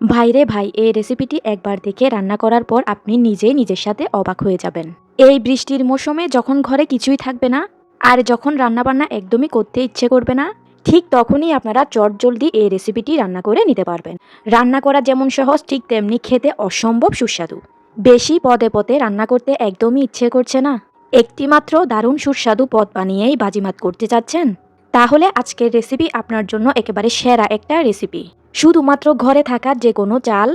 ভাইরে ভাই, এই রেসিপিটি একবার দেখে রান্না করার পর আপনি নিজেই নিজের সাথে অবাক হয়ে যাবেন। এই বৃষ্টির মৌসুমে যখন ঘরে কিছুই থাকবে না আর যখন রান্নাবান্না একদমই করতে ইচ্ছে করবে না, ঠিক তখনই আপনারা চটজলদি এই রেসিপিটি রান্না করে নিতে পারবেন। রান্না করা যেমন সহজ, ঠিক তেমনি খেতে অসম্ভব সুস্বাদু। বেশি পদে পদে রান্না করতে একদমই ইচ্ছে করছে না, একটিমাত্র দারুণ সুস্বাদু পদ বানিয়েই বাজিমাত করতে চাচ্ছেন? তাহলে আজকের রেসিপি আপনার জন্য একেবারে সেরা একটা রেসিপি। শুধুমাত্র ঘরে থাকা যে কোনো চাল,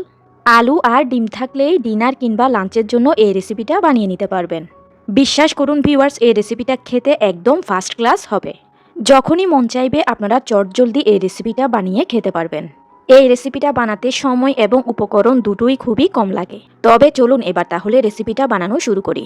আলু আর ডিম থাকলেই ডিনার কিংবা লাঞ্চের জন্য এই রেসিপিটা বানিয়ে নিতে পারবেন। বিশ্বাস করুন ভিউয়ার্স, এই রেসিপিটা খেতে একদম ফার্স্ট ক্লাস হবে। যখনই মন চাইবে আপনারা চটজলদি এই রেসিপিটা বানিয়ে খেতে পারবেন। এই রেসিপিটা বানাতে সময় এবং উপকরণ দুটোই খুবই কম লাগে। তবে চলুন এবার তাহলে রেসিপিটা বানানো শুরু করি।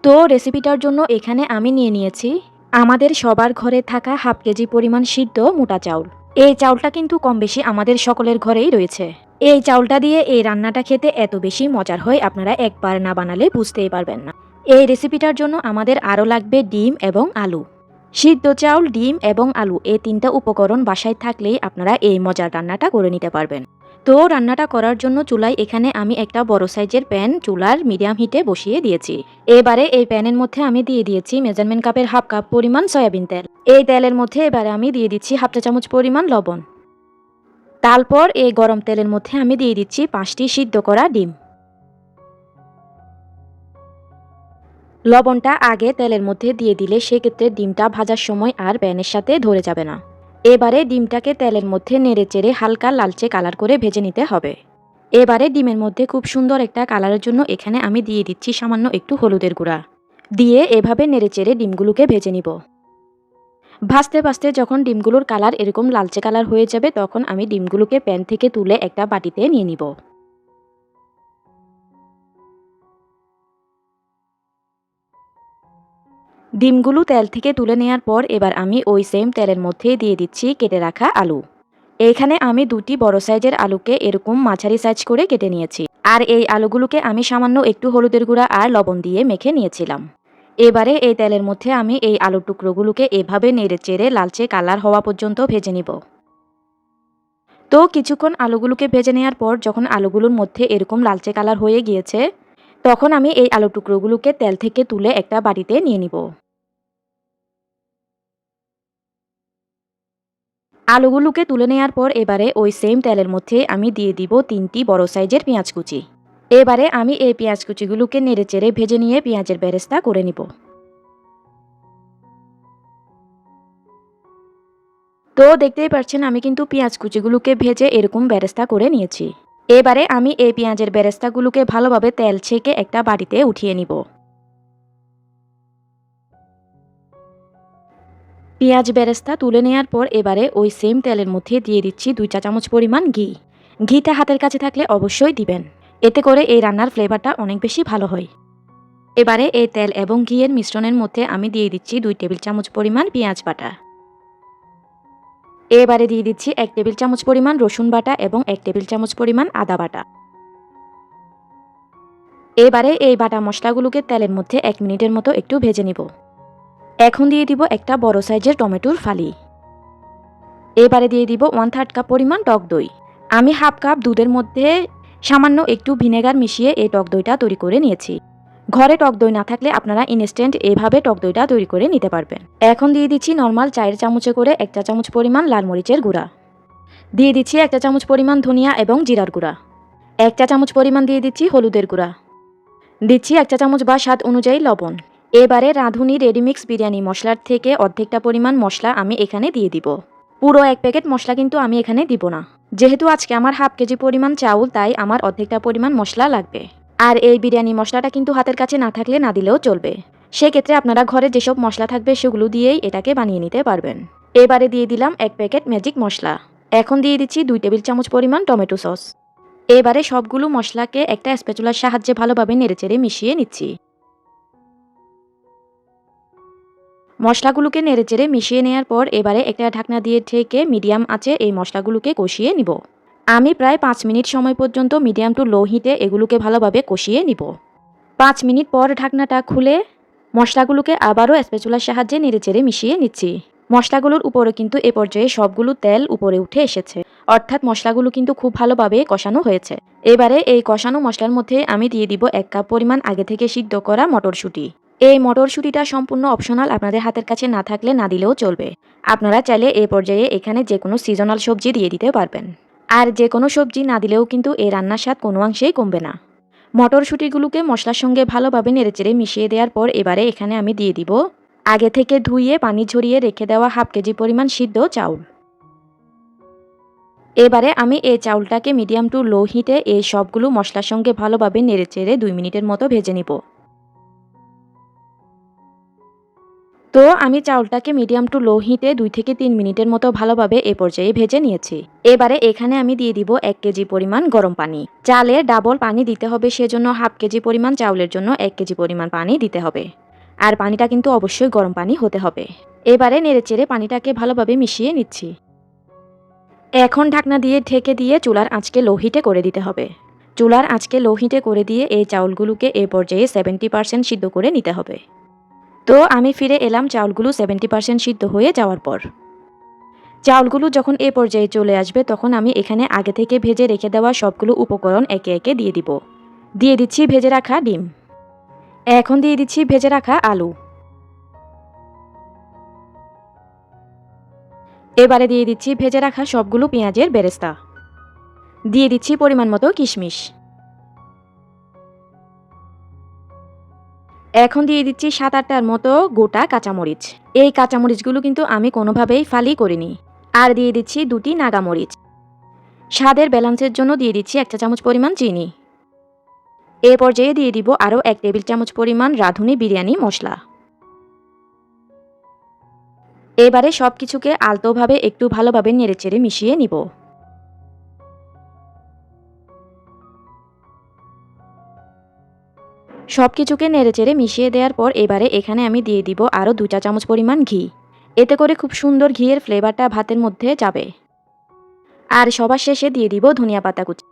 তো রেসিপিটার জন্য এখানে আমি নিয়ে নিয়েছি আমাদের সবার ঘরে থাকা হাফ কেজি পরিমাণ সিদ্ধ মোটা চাউল। এই চাউলটা কিন্তু কম বেশি আমাদের সকলের ঘরেই রয়েছে। এই চাউলটা দিয়ে এই রান্নাটা খেতে এত বেশি মজার হয়, আপনারা একবার না বানালে বুঝতেই পারবেন না। এই রেসিপিটার জন্য আমাদের আরও লাগবে ডিম এবং আলু। সিদ্ধ চাউল, ডিম এবং আলু, এই তিনটা উপকরণ বাসায় থাকলেই আপনারা এই মজার রান্নাটা করে নিতে পারবেন। তো রান্নাটা করার জন্য চুলায় এখানে আমি একটা বড় সাইজের প্যান চুলার মিডিয়াম হিটে বসিয়ে দিয়েছি। এবারে এই প্যানের মধ্যে আমি দিয়ে দিয়েছি মেজারমেন্ট কাপের হাফ কাপ পরিমাণ সয়াবিন তেল। এই তেলের মধ্যে এবারে আমি দিয়ে দিচ্ছি হাফ চা চামচ পরিমাণ লবণ। তারপর এই গরম তেলের মধ্যে আমি দিয়ে দিচ্ছি 5টি সিদ্ধ করা ডিম। লবণটা আগে তেলের মধ্যে দিয়ে দিলে সেক্ষেত্রে ডিমটা ভাজার সময় আর প্যানের সাথে ধরে যাবে না। এবারে ডিমটাকে তেলের মধ্যে নেড়ে চেড়ে হালকা লালচে কালার করে ভেজে নিতে হবে। এবারে ডিমের মধ্যে খুব সুন্দর একটা কালারের জন্য এখানে আমি দিয়ে দিচ্ছি সামান্য একটু হলুদের গুঁড়া। দিয়ে এভাবে নেড়ে চেড়ে ডিমগুলোকে ভেজে নিব। ভাজতে ভাজতে যখন ডিমগুলোর কালার এরকম লালচে কালার হয়ে যাবে, তখন আমি ডিমগুলোকে প্যান থেকে তুলে একটা বাটিতে নিয়ে নিব। ডিমগুলো তেল থেকে তুলে নেওয়ার পর এবার আমি ওই সেম তেলের মধ্যে দিয়ে দিচ্ছি কেটে রাখা আলু। এইখানে আমি দুটি বড় সাইজের আলুকে এরকম মাঝারি সাইজ করে কেটে নিয়েছি। আর এই আলুগুলোকে আমি সামান্য একটু হলুদের গুঁড়া আর লবণ দিয়ে মেখে নিয়েছিলাম। এবারে এই তেলের মধ্যে আমি এই আলুর টুকরোগুলোকে এভাবে নেড়ে চেড়ে লালচে কালার হওয়া পর্যন্ত ভেজে নিব। তো কিছুক্ষণ আলুগুলোকে ভেজে নেওয়ার পর যখন আলুগুলোর মধ্যে এরকম লালচে কালার হয়ে গিয়েছে, তখন আমি এই আলু টুকরোগুলোকে তেল থেকে তুলে একটা বাটিতে নিয়ে নিব। আলুগুলোকে তুলে নেওয়ার পর এবারে ওই সেম তেলের মধ্যে আমি দিয়ে দিব 3টি বড় সাইজের পেঁয়াজ কুচি। এবারে আমি এই পেঁয়াজ কুচিগুলোকে নেড়ে চেড়ে ভেজে নিয়ে পেঁয়াজের বেরেস্তা করে নিব। তো দেখতেই পাচ্ছেন আমি কিন্তু পেঁয়াজ কুচিগুলোকে ভেজে এরকম বেরেস্তা করে নিয়েছি। এবারে আমি এই পেঁয়াজের বেরেস্তাগুলোকে ভালোভাবে তেল ছেঁকে একটা বাটিতে উঠিয়ে নিব। পেঁয়াজ বেরেস্তা তুলে নেওয়ার পর এবারে ওই সেম তেলের মধ্যে দিয়ে দিচ্ছি 2 চা চামচ পরিমাণ ঘি। ঘিটা হাতের কাছে থাকলে অবশ্যই দিবেন, এতে করে এই রান্নার ফ্লেভারটা অনেক বেশি ভালো হয়। এবারে এই তেল এবং ঘিয়ের মিশ্রণের মধ্যে আমি দিয়ে দিচ্ছি 2 টেবিল চামচ পরিমাণ পেঁয়াজ বাটা। এবারে দিয়ে দিচ্ছি 1 টেবিল চামচ পরিমাণ রসুন বাটা এবং 1 টেবিল চামচ পরিমাণ আদা বাটা। এবারে এই বাটা মশলাগুলোকে তেলের মধ্যে 1 মিনিটের মতো একটু ভেজে নিব। এখন দিয়ে দিব একটা বড় সাইজের টমেটোর ফালি। এবারে দিয়ে দিব 1/3 কাপ পরিমাণ টক দই। আমি হাফ কাপ দুধের মধ্যে সামান্য একটু ভিনেগার মিশিয়ে এই টক দইটা তৈরি করে নিয়েছি। ঘরে টক দই না থাকলে আপনারা ইনস্ট্যান্ট এভাবে টক দইটা তৈরি করে নিতে পারবেন। এখন দিয়ে দিচ্ছি নর্মাল চায়ের চামচে করে 1 চা চামচ পরিমাণ লাল মরিচের গুঁড়া। দিয়ে দিচ্ছি 1 চা চামচ পরিমাণ ধনিয়া এবং জিরার গুঁড়া। 1 চা চামচ পরিমাণ দিয়ে দিচ্ছি হলুদের গুঁড়া। দিচ্ছি 1 চা চামচ বা স্বাদ অনুযায়ী লবণ। এবারে রাঁধুনি রেডিমিক্স বিরিয়ানি মশলার থেকে অর্ধেকটা পরিমাণ মশলা আমি এখানে দিয়ে দিব। পুরো 1 প্যাকেট মশলা কিন্তু আমি এখানে দিব না। যেহেতু আজকে আমার হাফ কেজি পরিমাণ চাউল, তাই আমার অর্ধেকটা পরিমাণ মশলা লাগবে। আর এই বিরিয়ানি মশলাটা কিন্তু হাতের কাছে না থাকলে না দিলেও চলবে। সেক্ষেত্রে আপনারা ঘরে যেসব মশলা থাকবে সেগুলো দিয়েই এটাকে বানিয়ে নিতে পারবেন। এবারে দিয়ে দিলাম 1 প্যাকেট ম্যাজিক মশলা। এখন দিয়ে দিচ্ছি 2 টেবিল চামচ পরিমাণ টমেটো সস। এবারে সবগুলো মশলাকে একটা স্প্যাচুলার সাহায্যে ভালোভাবে নেড়েচেড়ে মিশিয়ে নিচ্ছি। মশলাগুলোকে নেড়েচেড়ে মিশিয়ে নেওয়ার পর এবারে একটা ঢাকনা দিয়ে ঢেকে মিডিয়াম আঁচে এই মশলাগুলোকে কষিয়ে নিব। আমি প্রায় 5 মিনিট সময় পর্যন্ত মিডিয়াম টু লো হিটে এগুলোকে ভালোভাবে কষিয়ে নিব। 5 মিনিট পর ঢাকনাটা খুলে মশলাগুলোকে আবারও স্প্যাচুলার সাহায্যে নেড়েচেড়ে মিশিয়ে নিচ্ছি। মশলাগুলোর উপরে কিন্তু এ পর্যায়ে সবগুলো তেল উপরে উঠে এসেছে, অর্থাৎ মশলাগুলো কিন্তু খুব ভালোভাবে কষানো হয়েছে। এবারে এই কষানো মশলার মধ্যে আমি দিয়ে দিব 1 কাপ পরিমাণ আগে থেকে সিদ্ধ করা মটরশুঁটি। এই মটরশুঁটিটা সম্পূর্ণ অপশনাল, আপনাদের হাতের কাছে না থাকলে না দিলেও চলবে। আপনারা চাইলে এই পর্যায়ে এখানে যে কোনো সিজনাল সবজি দিয়ে দিতে পারবেন। আর যে কোনো সবজি না দিলেও কিন্তু এই রান্নার স্বাদ কোনো অংশেই কমবে না। মটরশুঁটিগুলোকে মশলার সঙ্গে ভালোভাবে নেড়েচেড়ে মিশিয়ে দেওয়ার পর এবারে এখানে আমি দিয়ে দিব আগে থেকে ধুইয়ে পানি ঝরিয়ে রেখে দেওয়া হাফ কেজি পরিমাণ সিদ্ধ চাউল। এবারে আমি এই চাউলটাকে মিডিয়াম টু লো হিটে এই সবগুলো মশলার সঙ্গে ভালোভাবে নেড়েচেড়ে 2 মিনিটের মতো ভেজে নিব। তো আমি চাউলটাকে মিডিয়াম টু লো হিটে 2 থেকে 3 মিনিটের মতো ভালোভাবে এ পর্যায়ে ভেজে নিয়েছি। এবারে এখানে আমি দিয়ে দিব 1 কেজি পরিমাণ গরম পানি। চালের ডাবল পানি দিতে হবে, সেজন্য হাফ কেজি পরিমাণ চাউলের জন্য 1 কেজি পরিমাণ পানি দিতে হবে। আর পানিটা কিন্তু অবশ্যই গরম পানি হতে হবে। এবারে নেড়েচেড়ে পানিটাকে ভালোভাবে মিশিয়ে নিচ্ছি। এখন ঢাকনা দিয়ে ঢেকে দিয়ে চুলার আঁচকে লো হিটে করে দিতে হবে। চুলার আঁচকে লো হিটে করে দিয়ে এই চাউলগুলোকে এ পর্যায়ে 70% সিদ্ধ করে নিতে হবে। তো আমি ফিরে এলাম চাউলগুলো 70% সিদ্ধ হয়ে যাওয়ার পর। চাউলগুলো যখন এ পর্যায়ে চলে আসবে তখন আমি এখানে আগে থেকে ভেজে রেখে দেওয়া সবগুলো উপকরণ একে একে দিয়ে দিব। দিয়ে দিচ্ছি ভেজে রাখা ডিম। এখন দিয়ে দিচ্ছি ভেজে রাখা আলু। এবারে দিয়ে দিচ্ছি ভেজে রাখা সবগুলো পেঁয়াজের বেরেস্তা। দিয়ে দিচ্ছি পরিমাণ মতো কিশমিশ। এখন দিয়ে দিচ্ছি 7-8টার মতো গোটা কাঁচামরিচ। এই কাঁচামরিচগুলো কিন্তু আমি কোনোভাবেই ফালি করিনি। আর দিয়ে দিচ্ছি 2টি নাগামরিচ। স্বাদের ব্যালেন্সের জন্য দিয়ে দিচ্ছি 1 চা চামচ পরিমাণ চিনি। এ পর্যায়ে দিয়ে দিব আরও 1 টেবিল চামচ পরিমাণ রাঁধুনি বিরিয়ানি মশলা। এবারে সব কিছুকে আলতোভাবে একটু ভালোভাবে নেড়েচেড়ে মিশিয়ে নিব। সব কিছুকে নেড়েচেড়ে মিশিয়ে দেওয়ার পর এবারে এখানে আমি দিয়ে দিব আরও 2 চা চামচ পরিমাণ ঘি। এতে করে খুব সুন্দর ঘিয়ের ফ্লেভারটা ভাতের মধ্যে যাবে। আর সবার শেষে দিয়ে দিব ধনিয়া পাতা কুচি।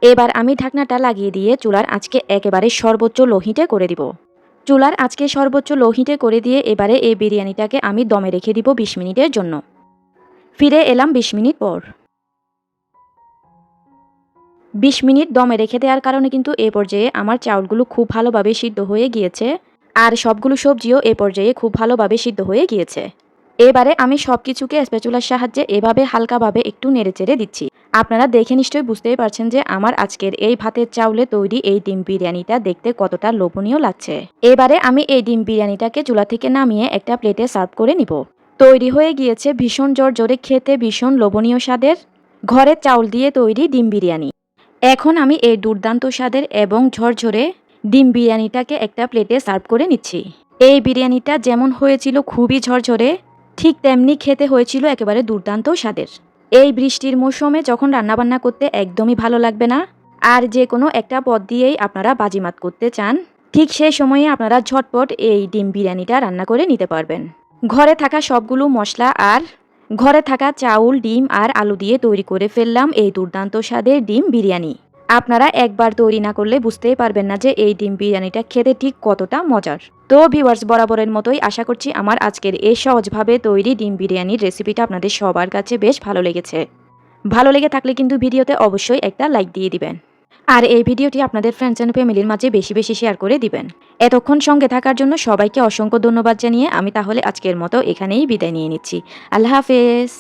এবার আমি ঢাকনাটা লাগিয়ে দিয়ে চুলার আঁচকে একেবারে সর্বোচ্চ লো হিটে করে দিব। চুলার আঁচকে সর্বোচ্চ লো হিটে করে দিয়ে এবারে এই বিরিয়ানিটাকে আমি দমে রেখে দিব 20 মিনিটের জন্য। ফিরে এলাম 20 মিনিট পর। 20 মিনিট দমে রেখে দেওয়ার কারণে কিন্তু এ পর্যায়ে আমার চাউলগুলো খুব ভালোভাবে সিদ্ধ হয়ে গিয়েছে। আর সবগুলো সবজিও এ পর্যায়ে খুব ভালোভাবে সিদ্ধ হয়ে গিয়েছে। এবারে আমি সব কিছুকে স্প্যাচুলার সাহায্যে এভাবে হালকাভাবে একটু নেড়েচেড়ে দিচ্ছি। আপনারা দেখে নিশ্চয়ই বুঝতেই পারছেন যে আমার আজকের এই ভাতের চাউলে তৈরি এই ডিম বিরিয়ানিটা দেখতে কতটা লোভনীয় লাগছে। এবারে আমি এই ডিম বিরিয়ানিটাকে চুলা থেকে নামিয়ে একটা প্লেটে সার্ভ করে নিব। তৈরি হয়ে গিয়েছে ভীষণ জোরে খেতে ভীষণ লোভনীয় স্বাদের ঘরের চাউল দিয়ে তৈরি ডিম বিরিয়ানি। এখন আমি এই দুর্দান্ত স্বাদের এবং ঝরঝরে ডিম বিরিয়ানিটাকে একটা প্লেটে সার্ভ করে নিচ্ছি। এই বিরিয়ানিটা যেমন হয়েছিল খুবই ঝরঝরে, ঠিক তেমনি খেতে হয়েছিল একেবারে দুর্দান্ত স্বাদের। এই বৃষ্টির মৌসুমে যখন রান্নাবান্না করতে একদমই ভালো লাগবে না, আর যে কোনো একটা পদ দিয়েই আপনারা বাজিমাত করতে চান, ঠিক সেই সময়ে আপনারা ঝটপট এই ডিম বিরিয়ানিটা রান্না করে নিতে পারবেন। ঘরে থাকা সবগুলো মশলা আর ঘরে থাকা চাউল, ডিম আর আলু দিয়ে তৈরি করে ফেললাম এই দুর্দান্ত স্বাদের ডিম বিরিয়ানি। আপনারা একবার তৈরি না করলে বুঝতেই পারবেন না যে এই ডিম বিরিয়ানিটা খেতে ঠিক কতটা মজার। তো ভিউয়ার্স, বরাবরের মতোই আশা করছি আমার আজকের এই সহজভাবে তৈরি ডিম বিরিয়ানির রেসিপিটা আপনাদের সবার কাছে বেশ ভালো লেগেছে। ভালো লেগে থাকলে কিন্তু ভিডিওতে অবশ্যই একটা লাইক দিয়ে দিবেন। আর এই ভিডিওটি আপনাদের ফ্রেন্ডস অ্যান্ড ফ্যামিলির মাঝে বেশি বেশি শেয়ার করে দিবেন। এতক্ষণ সঙ্গে থাকার জন্য সবাইকে অসংখ্য ধন্যবাদ জানিয়ে আমি তাহলে আজকের মতো এখানেই বিদায় নিয়ে নিচ্ছি। আল্লাহ হাফেজ।